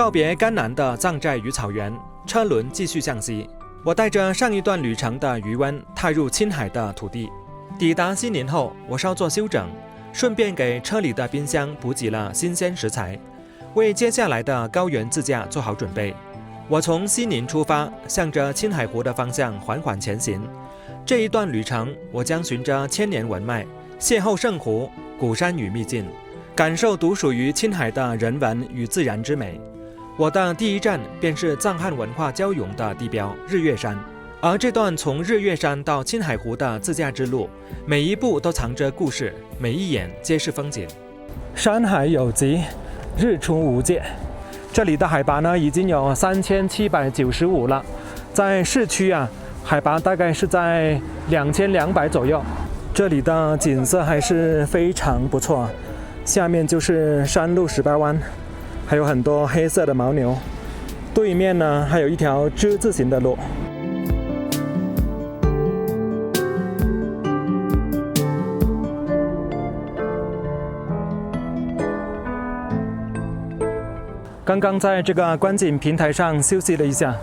告别甘南的藏寨与草原，车轮继续向西。我带着上一段旅程的余温踏入青海的土地。抵达西宁后，我稍作休整，顺便给车里的冰箱补给了新鲜食材，为接下来的高原自驾做好准备。我从西宁出发，向着青海湖的方向缓缓前行。这一段旅程，我将循着千年文脉，邂逅圣湖、古山与秘境，感受独属于青海的人文与自然之美。我的第一站便是藏汉文化交融的地标日月山，而这段从日月山到青海湖的自驾之路，每一步都藏着故事，每一眼皆是风景。山海有极，日出无界。这里的海拔呢已经有3795了，在市区海拔大概是在2200左右。这里的景色还是非常不错，下面就是山路18弯，还有很多黑色的牦牛，对面呢还有一条之字形的路。刚刚在这个观景平台上休息了一下，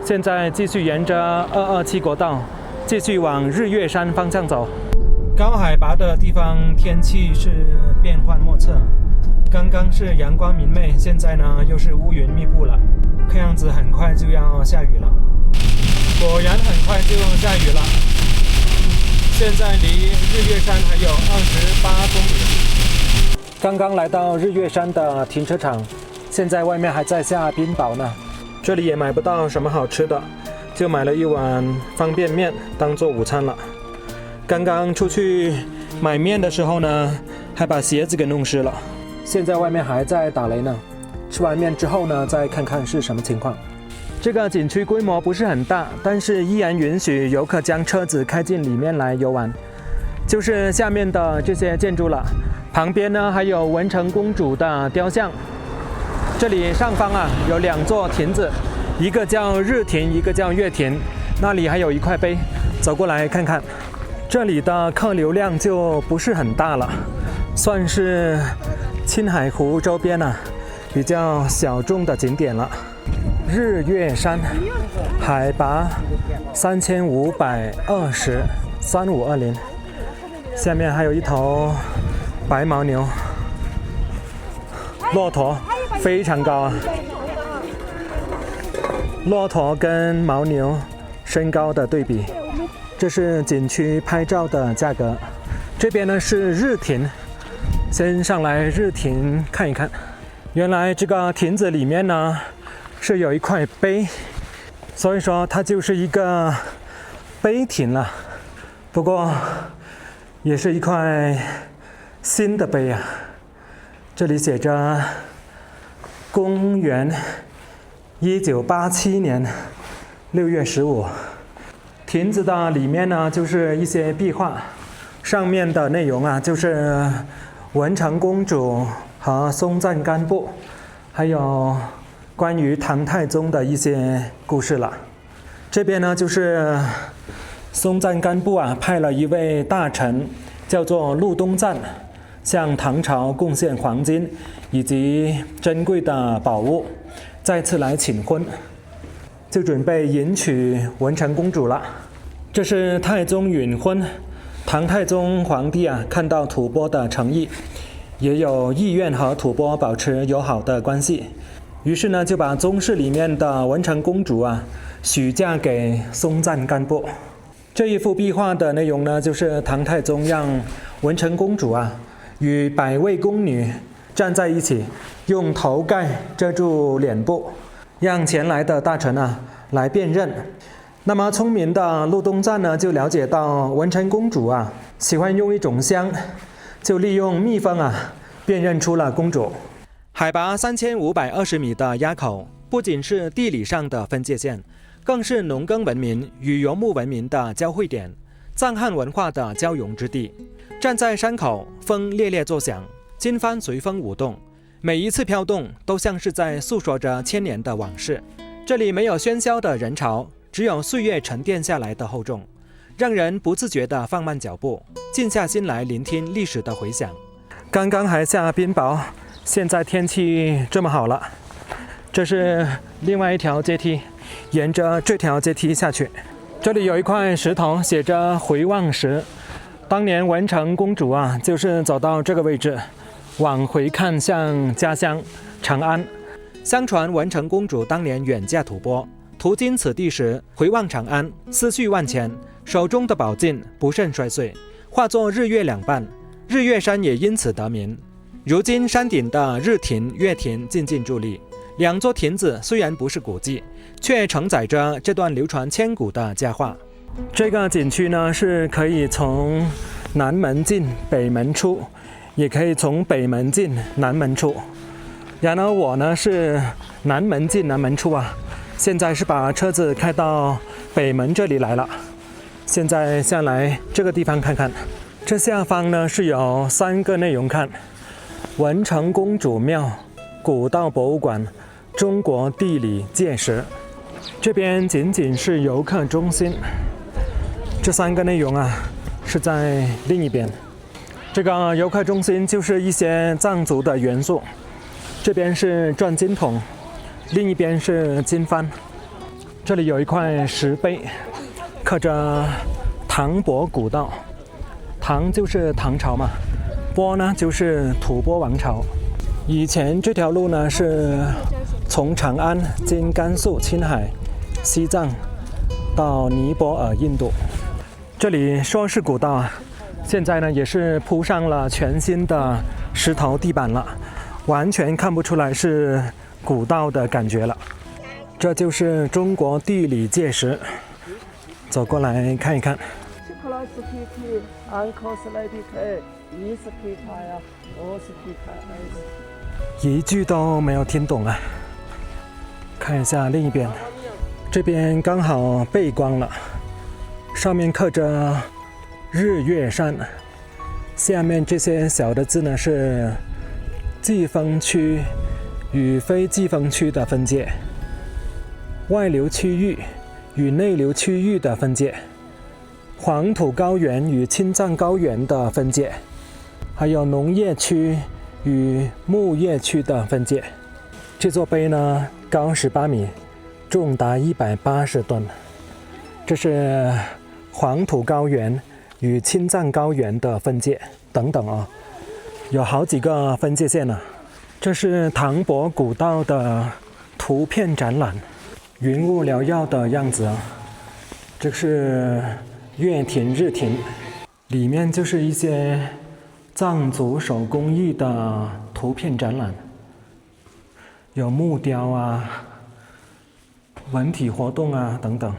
现在继续沿着227国道继续往日月山方向走。高海拔的地方天气是变幻莫测，刚刚是阳光明媚，现在呢又是乌云密布了，看样子很快就要下雨了。果然很快就下雨了，现在离日月山还有28公里。刚刚来到日月山的停车场，现在外面还在下冰雹呢。这里也买不到什么好吃的，就买了一碗方便面当做午餐了。刚刚出去买面的时候呢，还把鞋子给弄湿了。现在外面还在打雷呢，吃完面之后呢，再看看是什么情况。这个景区规模不是很大，但是依然允许游客将车子开进里面来游玩。就是下面的这些建筑了，旁边呢还有文成公主的雕像。这里上方有2座亭子，一个叫日亭，一个叫月亭，那里还有一块碑，走过来看看。这里的客流量就不是很大了，算是青海湖周边比较小众的景点了。日月山海拔3520，3520，下面还有一头白牦牛，骆驼非常高骆驼跟牦牛身高的对比。这是景区拍照的价格。这边呢是日亭，先上来日亭看一看。原来这个亭子里面呢是有一块碑，所以说它就是一个碑亭了。不过也是一块新的碑这里写着公元1987年6月15。亭子的里面呢就是一些壁画，上面的内容就是文成公主和松赞干布，还有关于唐太宗的一些故事了。这边呢就是松赞干布派了一位大臣叫做陆东赞，向唐朝贡献黄金以及珍贵的宝物，再次来请婚，就准备迎娶文成公主了。这是太宗允婚，唐太宗皇帝看到吐蕃的诚意，也有意愿和吐蕃保持友好的关系，于是呢就把宗室里面的文成公主许嫁给松赞干布。这一幅壁画的内容呢，就是唐太宗让文成公主与百位宫女站在一起，用头盖遮住脸部，让前来的大臣来辨认。那么聪明的陆东赞呢，就了解到文成公主喜欢用一种香，就利用蜜蜂辨认出了公主。海拔3520米的垭口，不仅是地理上的分界线，更是农耕文明与游牧文明的交汇点，藏汉文化的交融之地。站在山口，风猎猎作响，经幡随风舞动，每一次飘动都像是在诉说着千年的往事。这里没有喧嚣的人潮，只有岁月沉淀下来的厚重，让人不自觉地放慢脚步，静下心来聆听历史的回响。刚刚还下冰雹，现在天气这么好了，这是另外一条阶梯，沿着这条阶梯下去。这里有一块石头，写着回望石。当年文成公主啊，就是走到这个位置，往回看向家乡长安。相传文成公主当年远嫁吐蕃，途经此地时，回望长安，思绪万千，手中的宝镜不慎摔碎，化作日月两半，日月山也因此得名。如今山顶的日亭、月亭静静伫立，两座亭子虽然不是古迹，却承载着这段流传千古的佳话。这个景区呢，是可以从南门进北门出，也可以从北门进南门出。然而我呢是南门进南门出啊，现在是把车子开到北门这里来了。现在下来这个地方看看，这下方呢是有3个内容看：文成公主庙、古道博物馆、中国地理界石。这边仅仅是游客中心，这3个内容啊是在另一边。这个游客中心就是一些藏族的元素，这边是转经筒，另一边是经幡。这里有一块石碑，刻着唐博古道。唐就是唐朝嘛，波呢就是吐蕃王朝。以前这条路呢是从长安经甘肃、青海、西藏到尼泊尔、印度。这里说是古道啊，现在呢也是铺上了全新的石头地板了，完全看不出来是古道的感觉了。这就是中国地理界石，走过来看一看。一句都没有听懂啊！看一下另一边，这边刚好背光了，上面刻着日月山，下面这些小的字呢是季风区与非季风区的分界，外流区域与内流区域的分界，黄土高原与青藏高原的分界，还有农业区与牧业区的分界。这座碑呢高18米，重达180吨。这是黄土高原与青藏高原的分界等等啊，有好几个分界线呢。这是唐博古道的图片展览，云雾缭绕的样子啊。这是月亭、日亭，里面就是一些藏族手工艺的图片展览，有木雕啊、文体活动啊等等。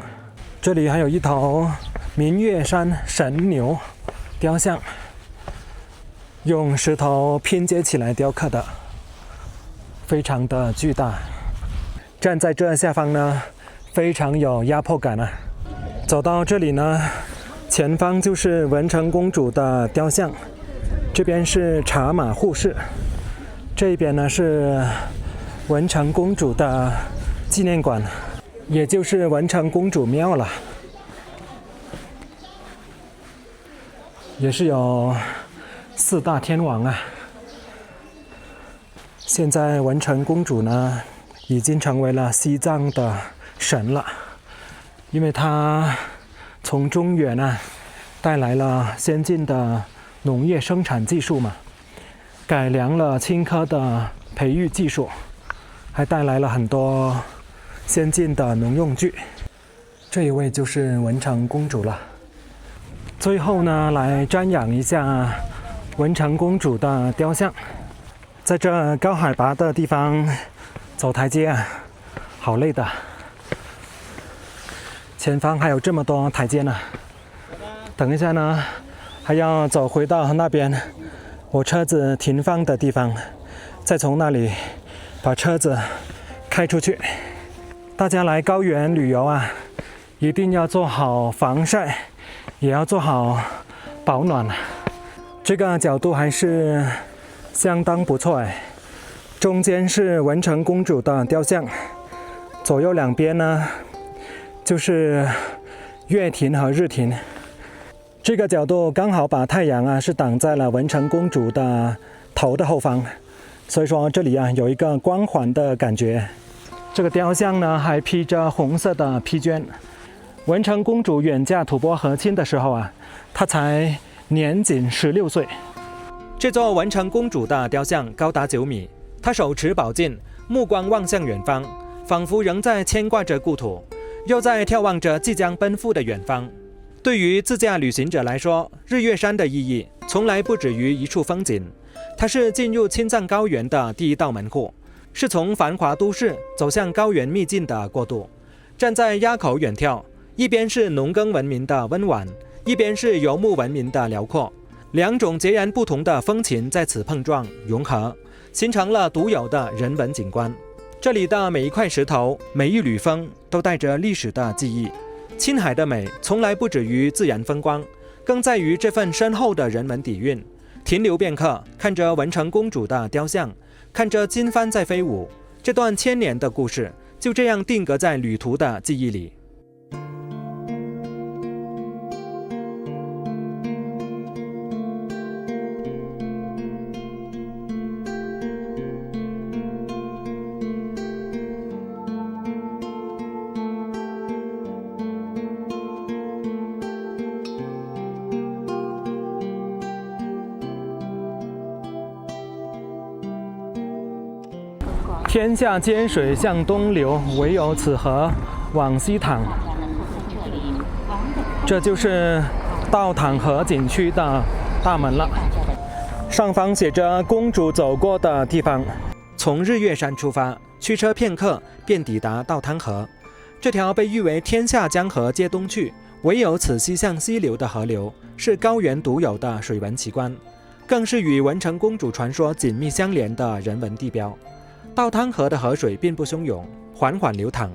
这里还有一头明月山神牛雕像，用石头拼接起来雕刻的，非常的巨大。站在这下方呢，非常有压迫感啊。走到这里呢，前方就是文成公主的雕像，这边是茶马互市，这边呢是文成公主的纪念馆，也就是文成公主庙了。也是有4大天王啊。现在文成公主呢，已经成为了西藏的神了，因为她从中原啊带来了先进的农业生产技术嘛，改良了青稞的培育技术，还带来了很多先进的农用具。这一位就是文成公主了。最后呢，来瞻仰一下文成公主的雕像。在这高海拔的地方走台阶啊，好累的。前方还有这么多台阶呢，等一下呢还要走回到那边我车子停放的地方，再从那里把车子开出去。大家来高原旅游啊，一定要做好防晒，也要做好保暖。这个角度还是相当不错哎。中间是文成公主的雕像，左右两边呢就是月亭和日亭。这个角度刚好把太阳啊是挡在了文成公主的头的后方，所以说这里啊有一个光环的感觉。这个雕像呢还披着红色的披绢。文成公主远嫁吐蕃和亲的时候啊，她才年仅16岁。这座文成公主的雕像高达9米，她手持宝剑，目光望向远方，仿佛仍在牵挂着故土，又在眺望着即将奔赴的远方。对于自驾旅行者来说，日月山的意义从来不止于一处风景，它是进入青藏高原的第一道门户，是从繁华都市走向高原秘境的过渡。站在垭口远眺，一边是农耕文明的温婉，一边是游牧文明的辽阔，两种截然不同的风情在此碰撞融合，形成了独有的人文景观。这里的每一块石头，每一缕风，都带着历史的记忆。青海的美从来不止于自然风光，更在于这份深厚的人文底蕴。停留片刻，看着文成公主的雕像，看着经幡在飞舞，这段1000年的故事就这样定格在旅途的记忆里。天下间水向东流，唯有此河往西淌。这就是道淌河景区的大门了。上方写着公主走过的地方。从日月山出发，驱车片刻便抵达道汤河。这条被誉为天下江河皆东去，唯有此溪向西流的河流，是高原独有的水文奇观，更是与文成公主传说紧密相连的人文地标。道汤河的河水并不汹涌，缓缓流淌，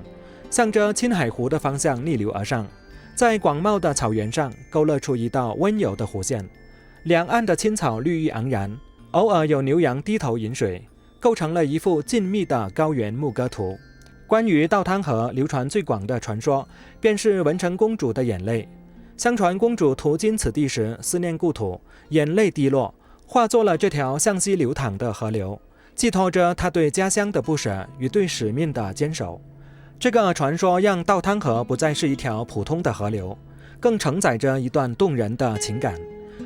向着青海湖的方向逆流而上，在广袤的草原上勾勒出一道温柔的弧线。两岸的青草绿意盎然，偶尔有牛羊低头饮水，构成了一幅静谧的高原牧歌图。关于道汤河流传最广的传说，便是文成公主的眼泪。相传公主途经此地时，思念故土，眼泪滴落，化作了这条向西流淌的河流，寄托着她对家乡的不舍与对使命的坚守。这个传说让道汤河不再是一条普通的河流，更承载着一段动人的情感，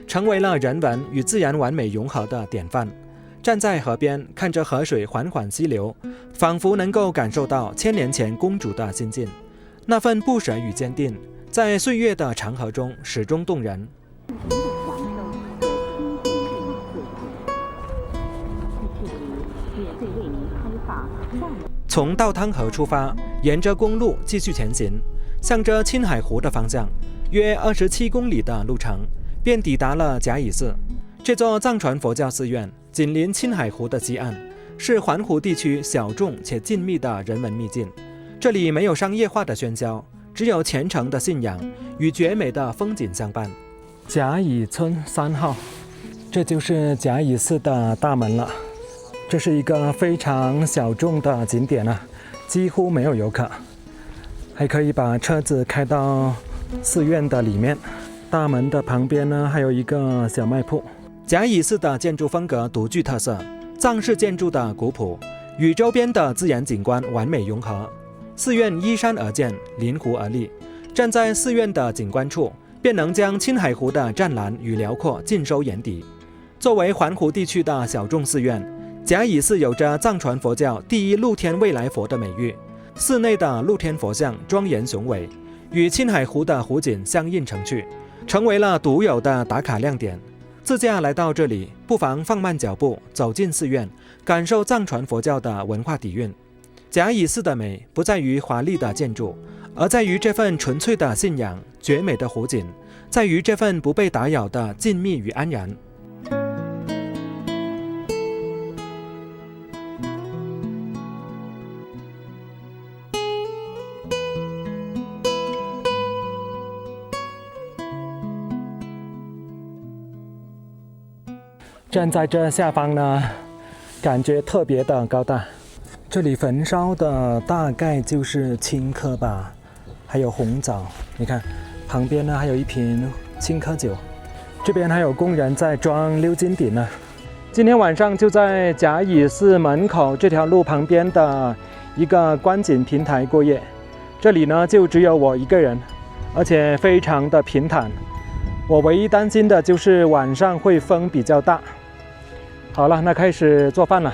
成为了人文与自然完美融合的典范。站在河边，看着河水缓缓西流，仿佛能够感受到1000年前公主的心境，那份不舍与坚定，在岁月的长河中始终动人。从道汤河出发，沿着公路继续前行，向着青海湖的方向，约27公里的路程，便抵达了甲乙寺。这座藏传佛教寺院紧邻青海湖的西岸，是环湖地区小众且静谧的人文秘境。这里没有商业化的喧嚣，只有虔诚的信仰与绝美的风景相伴。甲乙村3号，这就是甲乙寺的大门了。这是一个非常小众的景点啊，几乎没有游客，还可以把车子开到寺院的里面。大门的旁边呢，还有一个小卖铺。甲乙寺的建筑风格独具特色，藏式建筑的古朴与周边的自然景观完美融合。寺院依山而建，临湖而立，站在寺院的景观处，便能将青海湖的湛蓝与辽阔尽收眼底。作为环湖地区的小众寺院，甲乙寺有着藏传佛教第一露天未来佛的美誉。寺内的露天佛像庄严雄伟，与青海湖的湖景相映成趣，成为了独有的打卡亮点。自驾来到这里，不妨放慢脚步，走进寺院，感受藏传佛教的文化底蕴。甲乙寺的美不在于华丽的建筑，而在于这份纯粹的信仰，绝美的湖景，在于这份不被打扰的静谧与安然。站在这下方呢，感觉特别的高大。这里焚烧的大概就是青稞吧，还有红枣。你看，旁边呢还有一瓶青稞酒。这边还有工人在装鎏金顶呢。今天晚上就在甲乙寺门口这条路旁边的一个观景平台过夜。这里呢就只有我一个人，而且非常的平坦。我唯一担心的就是晚上会风比较大。好了，那开始做饭了。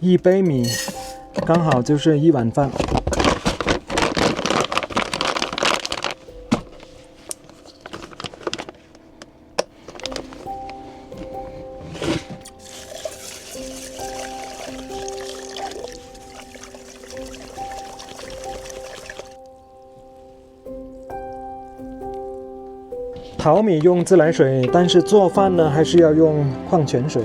1杯米，刚好就是1碗饭。淘米用自来水，但是做饭呢还是要用矿泉水。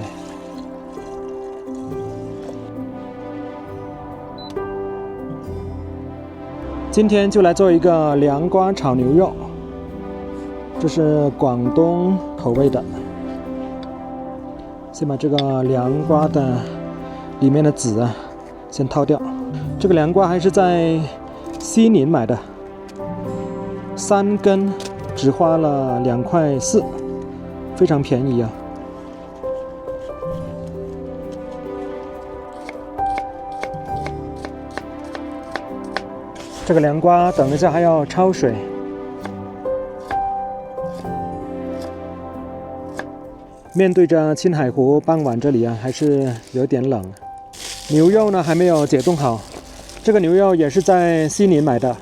今天就来做一个凉瓜炒牛肉，这是广东口味的。先把这个凉瓜的里面的籽啊先掏掉。这个凉瓜还是在西宁买的，3根只花了2块4，非常便宜啊。这个凉瓜等一下还要焯水。面对着青海湖，傍晚这里啊还是有点冷。牛肉呢还没有解冻好，这个牛肉也是在西宁买的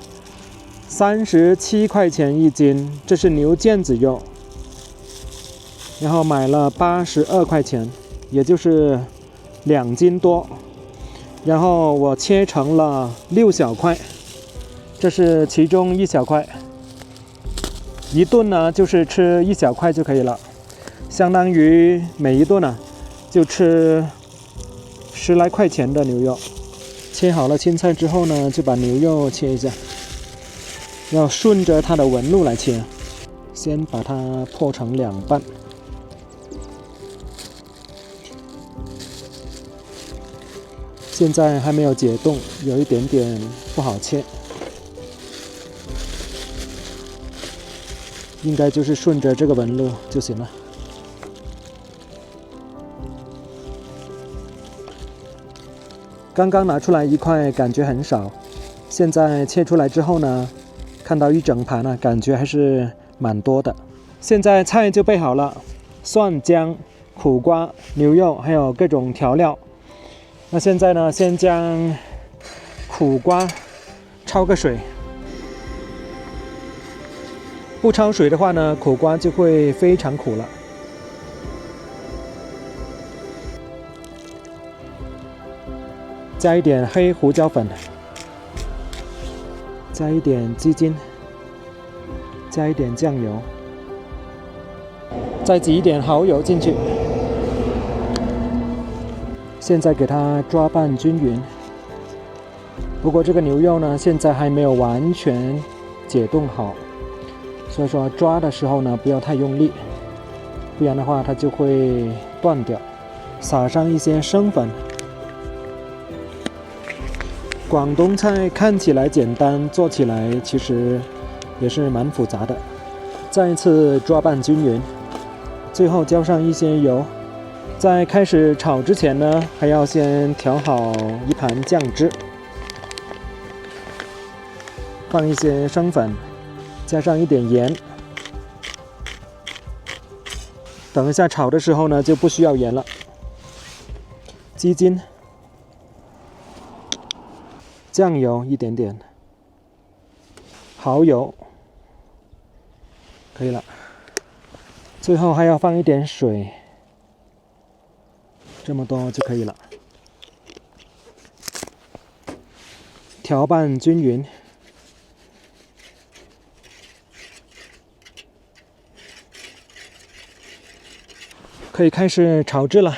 ，37块钱1斤，这是牛腱子肉。然后买了82块钱，也就是2斤多。然后我切成了6小块。这是其中1小块，一顿呢就是吃1小块就可以了，相当于每一顿呢就吃10来块钱的牛肉。切好了青菜之后呢，就把牛肉切一下，要顺着它的纹路来切，先把它破成2半。现在还没有解冻，有一点点不好切。应该就是顺着这个纹路就行了。刚刚拿出来1块，感觉很少，现在切出来之后呢，看到一整盘呢，感觉还是蛮多的。现在菜就备好了，蒜姜、苦瓜、牛肉，还有各种调料。那现在呢，先将苦瓜焯个水。不焯水的话呢，苦瓜就会非常苦了。加一点黑胡椒粉，加一点鸡精，加一点酱油，再挤一点蚝油进去。现在给它抓拌均匀。不过这个牛肉呢，现在还没有完全解冻好。所以说抓的时候呢，不要太用力，不然的话它就会断掉。撒上一些生粉。广东菜看起来简单，做起来其实也是蛮复杂的。再一次抓拌均匀，最后浇上一些油。在开始炒之前呢，还要先调好一盘酱汁，放一些生粉。加上一点盐，等一下炒的时候呢就不需要盐了。鸡精、酱油一点点，蚝油，可以了。最后还要放一点水，这么多就可以了。调拌均匀。可以开始炒制了。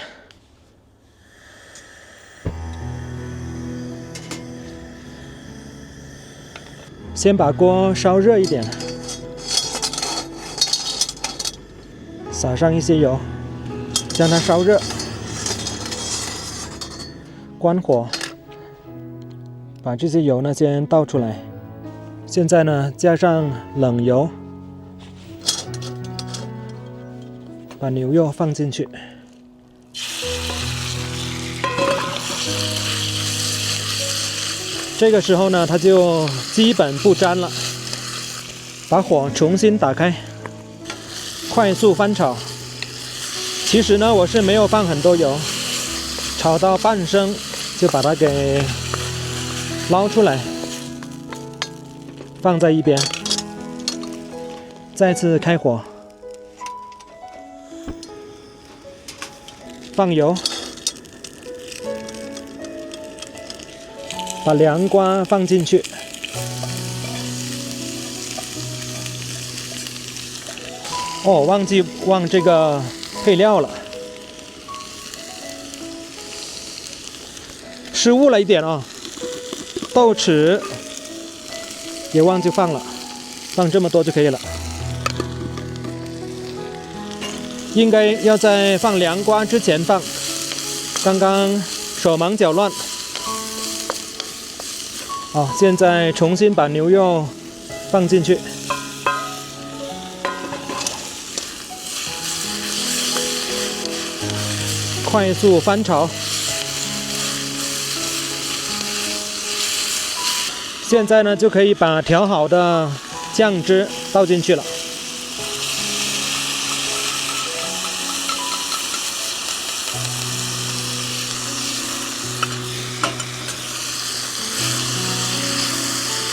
先把锅烧热一点，撒上一些油，将它烧热，关火，把这些油呢先倒出来。现在呢，加上冷油，把牛肉放进去。这个时候呢，它就基本不粘了。把火重新打开，快速翻炒。其实呢，我是没有放很多油，炒到半生就把它给捞出来，放在一边。再次开火，放油，把凉瓜放进去，忘记这个配料了，失误了一点哦。豆豉也忘记放了，放这么多就可以了。应该要在放凉瓜之前放，刚刚手忙脚乱。好，现在重新把牛肉放进去，快速翻炒。现在呢，就可以把调好的酱汁倒进去了。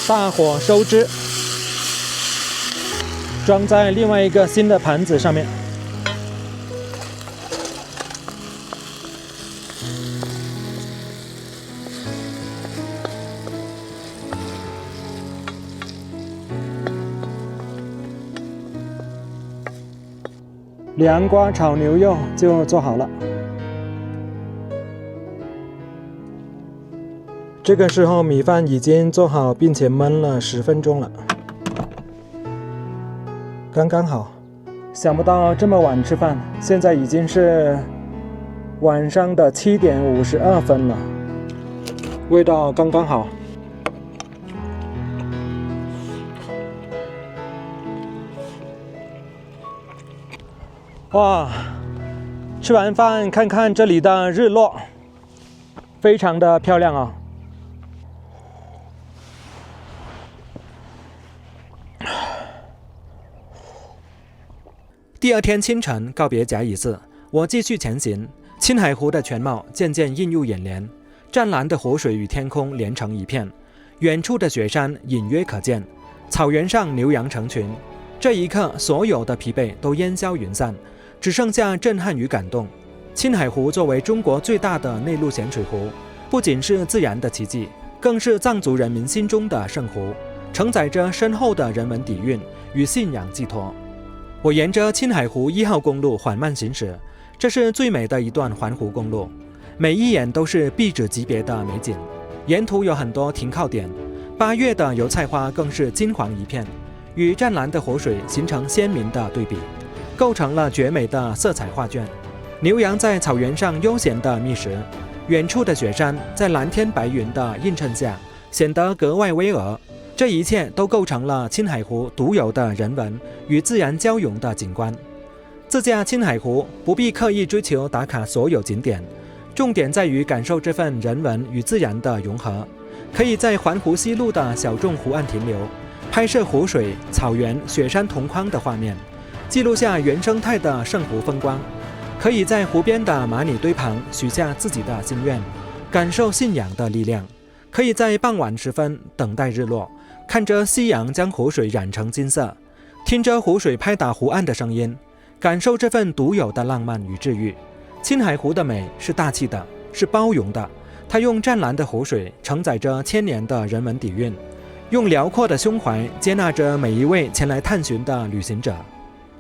大火收汁，装在另外一个新的盘子上面。凉瓜炒牛肉就做好了。这个时候米饭已经做好并且焖了10分钟了，刚刚好。想不到这么晚吃饭，现在已经是晚上的7点52分了，味道刚刚好。哇，吃完饭看看这里的日落，非常的漂亮啊。第二天清晨告别甲乙寺，我继续前行。青海湖的全貌渐渐映入眼帘，湛蓝的湖水与天空连成一片，远处的雪山隐约可见，草原上牛羊成群。这一刻，所有的疲惫都烟消云散，只剩下震撼与感动。青海湖作为中国最大的内陆咸水湖，不仅是自然的奇迹，更是藏族人民心中的圣湖，承载着深厚的人文底蕴与信仰寄托。我沿着青海湖1号公路缓慢行驶，这是最美的一段环湖公路，每一眼都是壁纸级别的美景。沿途有很多停靠点，8月的油菜花更是金黄一片，与湛蓝的湖水形成鲜明的对比，构成了绝美的色彩画卷。牛羊在草原上悠闲地觅食，远处的雪山在蓝天白云的映衬下显得格外巍峨。这一切都构成了青海湖独有的人文与自然交融的景观。自驾青海湖不必刻意追求打卡所有景点，重点在于感受这份人文与自然的融合。可以在环湖西路的小众湖岸停留，拍摄湖水、草原、雪山同框的画面，记录下原生态的圣湖风光。可以在湖边的玛尼堆旁许下自己的心愿，感受信仰的力量。可以在傍晚时分等待日落，看着夕阳将湖水染成金色，听着湖水拍打湖岸的声音，感受这份独有的浪漫与治愈。青海湖的美是大气的，是包容的，它用湛蓝的湖水承载着千年的人文底蕴，用辽阔的胸怀接纳着每一位前来探寻的旅行者。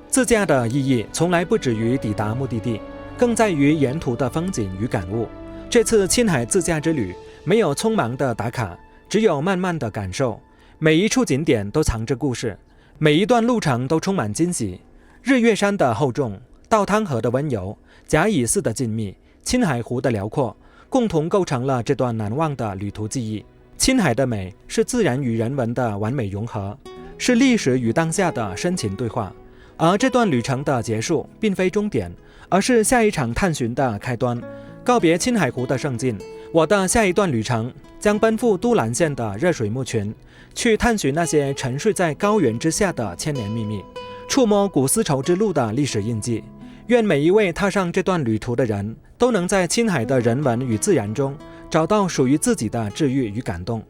自驾的意义从来不止于抵达目的地，更在于沿途的风景与感悟。这次青海自驾之旅没有匆忙的打卡，只有慢慢的感受。每一处景点都藏着故事，每一段路程都充满惊喜。日月山的厚重，稻汤河的温柔，假以寺的静谧，青海湖的辽阔，共同构成了这段难忘的旅途记忆。青海的美是自然与人文的完美融合，是历史与当下的深情对话。而这段旅程的结束并非终点，而是下一场探寻的开端。告别青海湖的胜境，我的下一段旅程将奔赴都兰县的热水牧群，去探寻那些沉睡在高原之下的千年秘密，触摸古丝绸之路的历史印记。愿每一位踏上这段旅途的人都能在青海的人文与自然中找到属于自己的治愈与感动，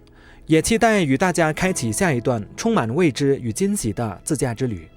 也期待与大家开启下一段充满未知与惊喜的自驾之旅。